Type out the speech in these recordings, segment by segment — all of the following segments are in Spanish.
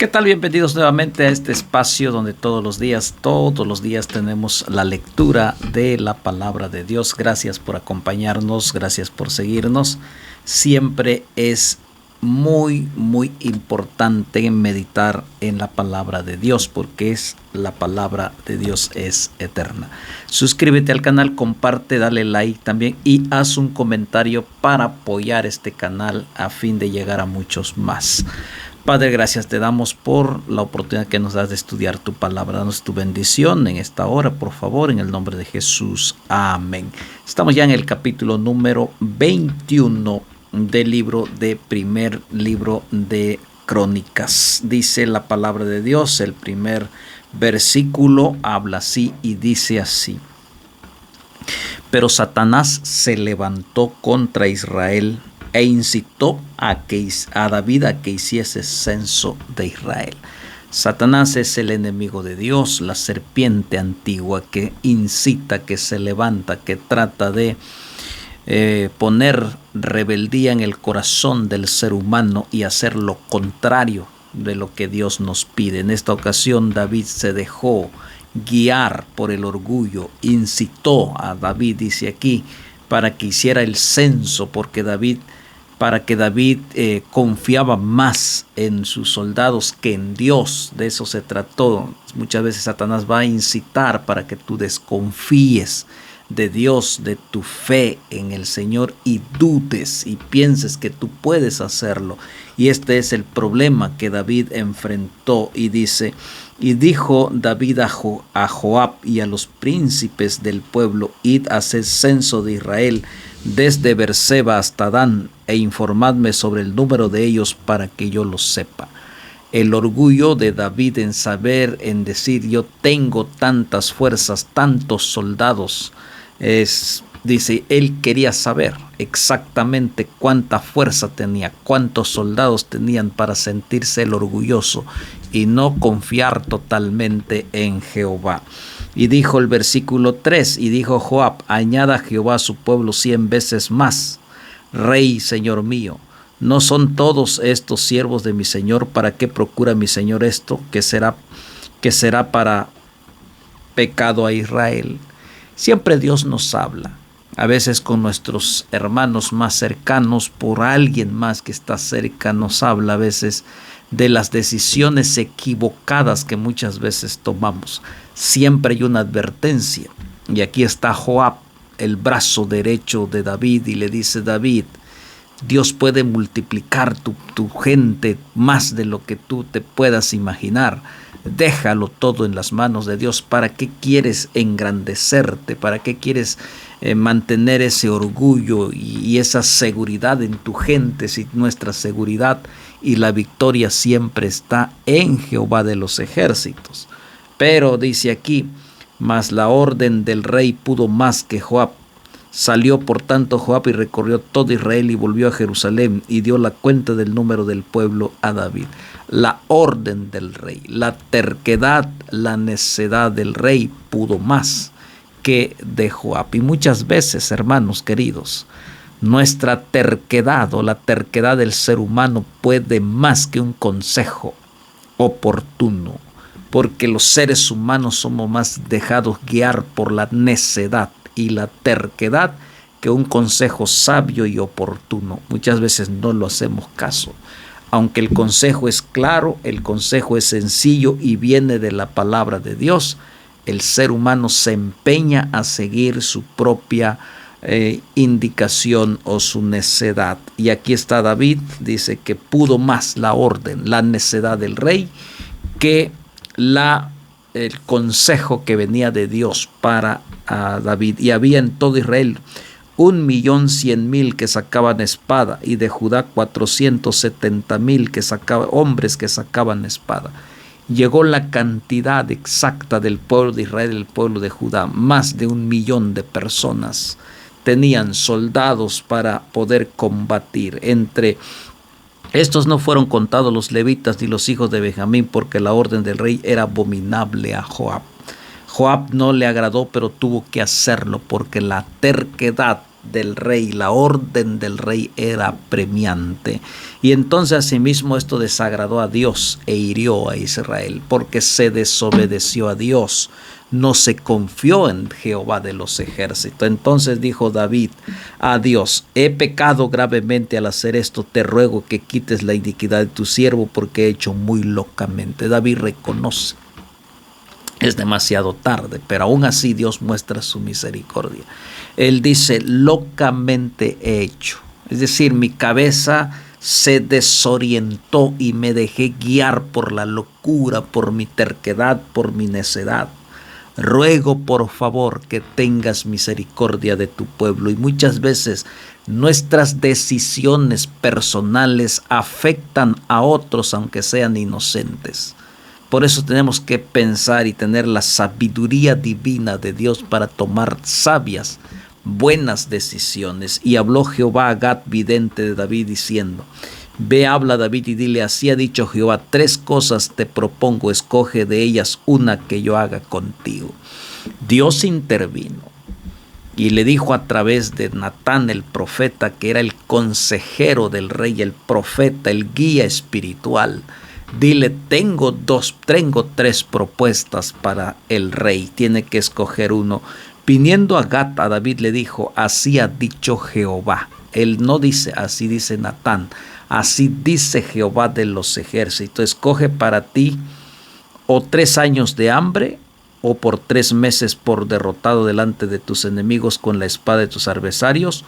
¿Qué tal? Bienvenidos nuevamente a este espacio donde todos los días tenemos la lectura de la palabra de Dios. Gracias por acompañarnos, gracias por seguirnos. Siempre es muy importante meditar en la palabra de Dios porque la palabra de Dios es eterna. Suscríbete al canal, comparte, dale like también y haz un comentario para apoyar este canal a fin de llegar a muchos más. Padre, gracias te damos por la oportunidad que nos das de estudiar tu palabra. Danos tu bendición en esta hora, por favor, en el nombre de Jesús. Amén. Estamos ya en el capítulo número 21 primer libro de Crónicas. Dice la palabra de Dios, el primer versículo habla así y dice así. Pero Satanás se levantó contra Israel e incitó a David a que hiciese censo de Israel. Satanás es el enemigo de Dios, la serpiente antigua que incita, que se levanta, que trata de poner rebeldía en el corazón del ser humano y hacer lo contrario de lo que Dios nos pide. En esta ocasión David se dejó guiar por el orgullo, incitó a David, dice aquí, para que hiciera el censo, para que David confiaba más en sus soldados que en Dios. De eso se trató. Muchas veces Satanás va a incitar para que tú desconfíes de Dios, de tu fe en el Señor y dudes y pienses que tú puedes hacerlo. Y este es el problema que David enfrentó y dice: y dijo David a Joab y a los príncipes del pueblo: id a hacer censo de Israel desde Berseba hasta Dan e informadme sobre el número de ellos para que yo lo sepa. El orgullo de David en decir yo tengo tantas fuerzas, tantos soldados, dice, él quería saber exactamente cuánta fuerza tenía, cuántos soldados tenían para sentirse el orgulloso y no confiar totalmente en Jehová. Y dijo el versículo 3, y dijo Joab: añada Jehová a su pueblo 100 veces más. Rey, señor mío, ¿no son todos estos siervos de mi señor? ¿Para qué procura mi señor esto? ¿Que será para pecado a Israel? Siempre Dios nos habla, a veces con nuestros hermanos más cercanos, por alguien más que está cerca, nos habla a veces de las decisiones equivocadas que muchas veces tomamos. Siempre hay una advertencia. Y aquí está Joab, el brazo derecho de David, y le dice: David, Dios puede multiplicar tu gente más de lo que tú te puedas imaginar. Déjalo todo en las manos de Dios. ¿Para qué quieres engrandecerte? ¿Para qué quieres mantener ese orgullo y esa seguridad en tu gente, si nuestra seguridad y la victoria siempre está en Jehová de los ejércitos? Pero dice aquí: mas la orden del rey pudo más que Joab. Salió por tanto Joab y recorrió todo Israel y volvió a Jerusalén y dio la cuenta del número del pueblo a David. La orden del rey, la terquedad, la necedad del rey pudo más que de Joab. Y muchas veces, hermanos queridos, nuestra terquedad o la terquedad del ser humano puede más que un consejo oportuno, porque los seres humanos somos más dejados guiar por la necedad y la terquedad que un consejo sabio y oportuno. Muchas veces no lo hacemos caso. Aunque el consejo es claro, el consejo es sencillo y viene de la palabra de Dios, el ser humano se empeña a seguir su propia indicación o su necedad. Y aquí está David, dice que pudo más la orden, la necedad del rey, que el consejo que venía de Dios para David. Y había en todo Israel 1.100.000 que sacaban espada, y de Judá 470.000 hombres que sacaban espada. Llegó la cantidad exacta del pueblo de Israel, del pueblo de Judá. Más de 1.000.000 de personas tenían soldados para poder combatir. Entre estos no fueron contados los levitas ni los hijos de Benjamín, porque la orden del rey era abominable a Joab. Joab no le agradó, pero tuvo que hacerlo porque la terquedad del rey, la orden del rey era premiante. Y entonces asimismo esto desagradó a Dios e hirió a Israel, porque se desobedeció a Dios, no se confió en Jehová de los ejércitos. Entonces dijo David a Dios: he pecado gravemente al hacer esto, te ruego que quites la iniquidad de tu siervo, porque he hecho muy locamente. David reconoce: es demasiado tarde, pero aún así Dios muestra su misericordia. Él dice: locamente he hecho. Es decir, mi cabeza se desorientó y me dejé guiar por la locura, por mi terquedad, por mi necedad. Ruego por favor que tengas misericordia de tu pueblo. Y muchas veces nuestras decisiones personales afectan a otros, aunque sean inocentes. Por eso tenemos que pensar y tener la sabiduría divina de Dios para tomar sabias, buenas decisiones. Y habló Jehová a Gad, vidente de David, diciendo: ve, habla David y dile: así ha dicho Jehová, 3 cosas te propongo, escoge de ellas una que yo haga contigo. Dios intervino y le dijo a través de Natán el profeta, que era el consejero del rey, el profeta, el guía espiritual: dile, tengo 3 propuestas para el rey, tiene que escoger uno. Viniendo a Gad, a David le dijo: así ha dicho Jehová. Él no dice así dice Natán, así dice Jehová de los ejércitos: escoge para ti o 3 años de hambre, o por 3 meses por derrotado delante de tus enemigos con la espada de tus adversarios,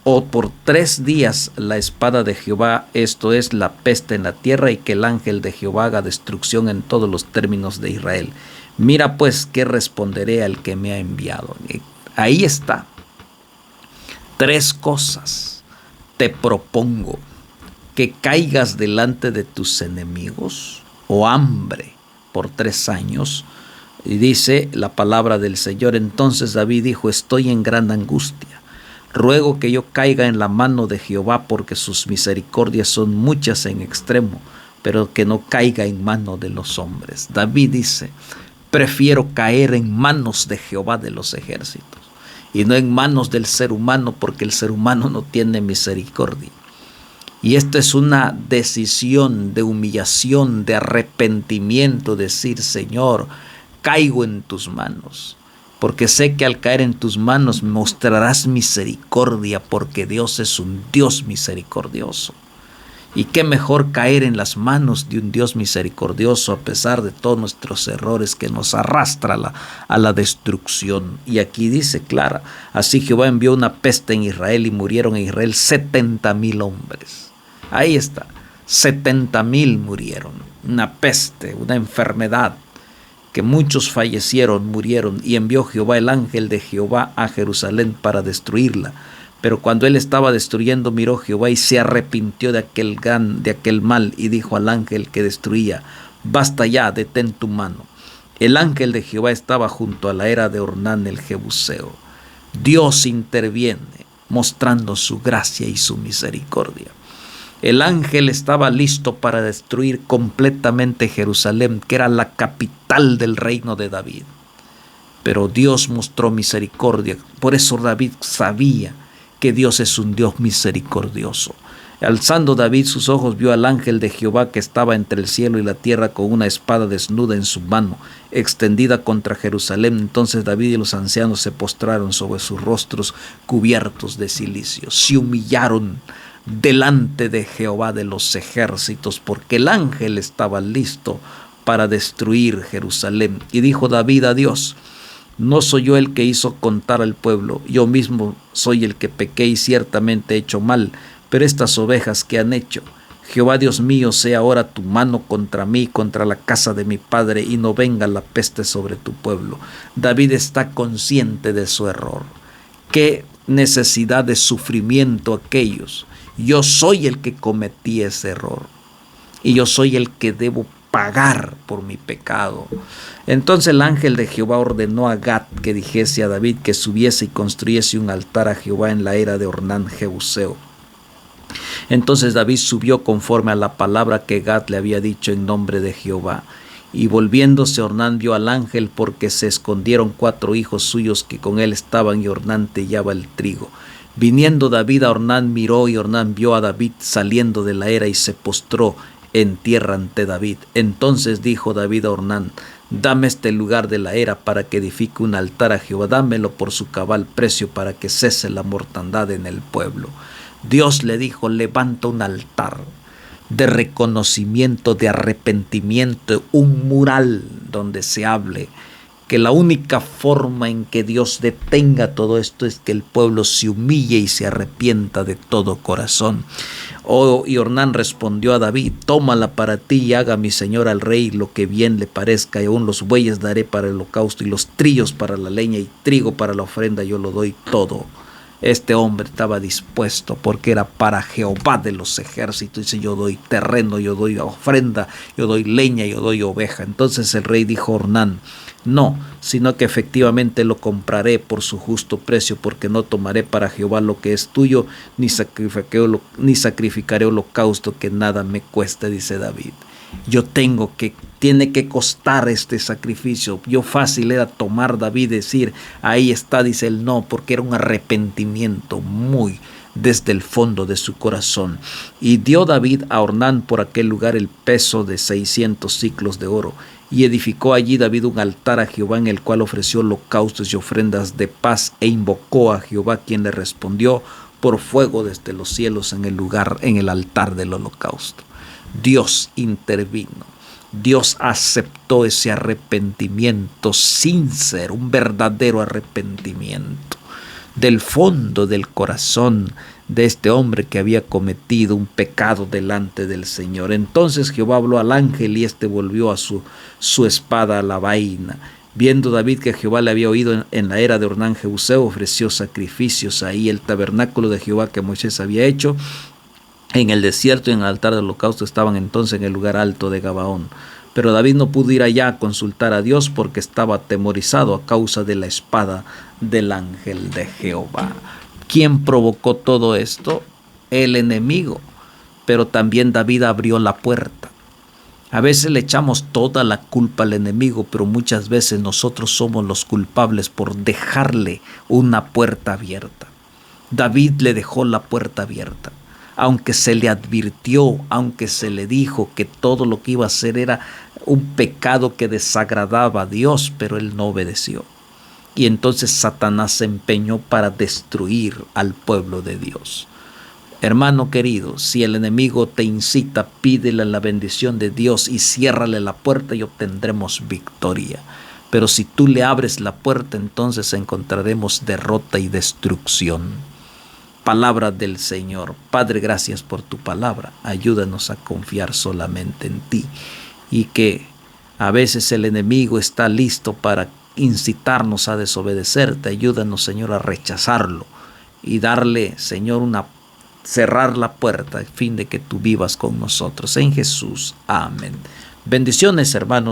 o por 3 días la espada de Jehová, esto es, la peste en la tierra, y que el ángel de Jehová haga destrucción en todos los términos de Israel. Mira pues qué responderé al que me ha enviado. Ahí está. 3 cosas te propongo: que caigas delante de tus enemigos, o hambre por 3 años. Y dice la palabra del Señor: entonces David dijo: estoy en gran angustia, ruego que yo caiga en la mano de Jehová, porque sus misericordias son muchas en extremo, pero que no caiga en mano de los hombres. David dice: prefiero caer en manos de Jehová de los ejércitos y no en manos del ser humano, porque el ser humano no tiene misericordia. Y esto es una decisión de humillación, de arrepentimiento, decir: Señor, caigo en tus manos, porque sé que al caer en tus manos mostrarás misericordia, porque Dios es un Dios misericordioso. Y qué mejor caer en las manos de un Dios misericordioso, a pesar de todos nuestros errores, que nos arrastra a la destrucción. Y aquí dice clara: así Jehová envió una peste en Israel, y murieron en Israel 70,000 hombres. Ahí está, 70,000 murieron. Una peste, una enfermedad, que muchos fallecieron, murieron. Y envió Jehová el ángel de Jehová a Jerusalén para destruirla. Pero cuando él estaba destruyendo, miró Jehová y se arrepintió de aquel mal, y dijo al ángel que destruía: basta ya, detén tu mano. El ángel de Jehová estaba junto a la era de Ornán el Jebuseo. Dios interviene, mostrando su gracia y su misericordia. El ángel estaba listo para destruir completamente Jerusalén, que era la capital del reino de David. Pero Dios mostró misericordia. Por eso David sabía que Dios es un Dios misericordioso. Alzando David sus ojos, vio al ángel de Jehová que estaba entre el cielo y la tierra, con una espada desnuda en su mano, extendida contra Jerusalén. Entonces David y los ancianos se postraron sobre sus rostros cubiertos de cilicio. Se humillaron delante de Jehová de los ejércitos, porque el ángel estaba listo para destruir Jerusalén. Y dijo David a Dios: no soy yo el que hizo contar al pueblo, yo mismo soy el que pequé y ciertamente he hecho mal, pero estas ovejas que han hecho, Jehová Dios mío, sea ahora tu mano contra mí, contra la casa de mi padre, y no venga la peste sobre tu pueblo. David está consciente de su error. Qué necesidad de sufrimiento aquellos. Yo soy el que cometí ese error, y yo soy el que debo pagar por mi pecado. Entonces el ángel de Jehová ordenó a Gad que dijese a David que subiese y construyese un altar a Jehová en la era de Ornán Jebuseo. Entonces David subió conforme a la palabra que Gad le había dicho en nombre de Jehová. Y volviéndose Ornán vio al ángel, porque se escondieron 4 hijos suyos que con él estaban, y Ornán tellaba el trigo. Viniendo David a Ornán, miró, y Ornán vio a David saliendo de la era y se postró en tierra ante David. Entonces dijo David a Ornán: dame este lugar de la era para que edifique un altar a Jehová, dámelo por su cabal precio para que cese la mortandad en el pueblo. Dios le dijo: levanta un altar de reconocimiento, de arrepentimiento, un mural donde se hable que la única forma en que Dios detenga todo esto es que el pueblo se humille y se arrepienta de todo corazón. Y Ornán respondió a David: tómala para ti y haga mi señor al rey lo que bien le parezca, y aún los bueyes daré para el holocausto y los trillos para la leña y trigo para la ofrenda, yo lo doy todo. Este hombre estaba dispuesto porque era para Jehová de los ejércitos. Dice: yo doy terreno, yo doy ofrenda, yo doy leña, yo doy oveja. Entonces el rey dijo a Ornán: no, sino que efectivamente lo compraré por su justo precio, porque no tomaré para Jehová lo que es tuyo, ni sacrificaré holocausto que nada me cueste, dice David. Tiene que costar este sacrificio. Yo fácil era tomar David y decir: ahí está, dice él. No, porque era un arrepentimiento muy desde el fondo de su corazón. Y dio David a Ornán por aquel lugar el peso de 600 siclos de oro. Y edificó allí David un altar a Jehová, en el cual ofreció holocaustos y ofrendas de paz, e invocó a Jehová, quien le respondió por fuego desde los cielos en el altar del holocausto. Dios intervino. Dios aceptó ese arrepentimiento sincero, un verdadero arrepentimiento del fondo del corazón de este hombre que había cometido un pecado delante del Señor. Entonces Jehová habló al ángel, y éste volvió a su espada a la vaina. Viendo David que Jehová le había oído en la era de Ornán Jebuseo, ofreció sacrificios ahí. El tabernáculo de Jehová que Moisés había hecho en el desierto y en el altar del holocausto estaban entonces en el lugar alto de Gabaón. Pero David no pudo ir allá a consultar a Dios porque estaba atemorizado a causa de la espada del ángel de Jehová. ¿Quién provocó todo esto? El enemigo. Pero también David abrió la puerta. A veces le echamos toda la culpa al enemigo, pero muchas veces nosotros somos los culpables por dejarle una puerta abierta. David le dejó la puerta abierta. Aunque se le advirtió, aunque se le dijo que todo lo que iba a hacer era un pecado que desagradaba a Dios, pero él no obedeció. Y entonces Satanás se empeñó para destruir al pueblo de Dios. Hermano querido, si el enemigo te incita, pídele la bendición de Dios y ciérrale la puerta y obtendremos victoria. Pero si tú le abres la puerta, entonces encontraremos derrota y destrucción. Palabra del Señor. Padre, gracias por tu palabra. Ayúdanos a confiar solamente en ti. Y que a veces el enemigo está listo para incitarnos a desobedecerte. Ayúdanos, Señor, a rechazarlo y darle, Señor, cerrar la puerta a fin de que tú vivas con nosotros. En Jesús. Amén. Bendiciones, hermanos.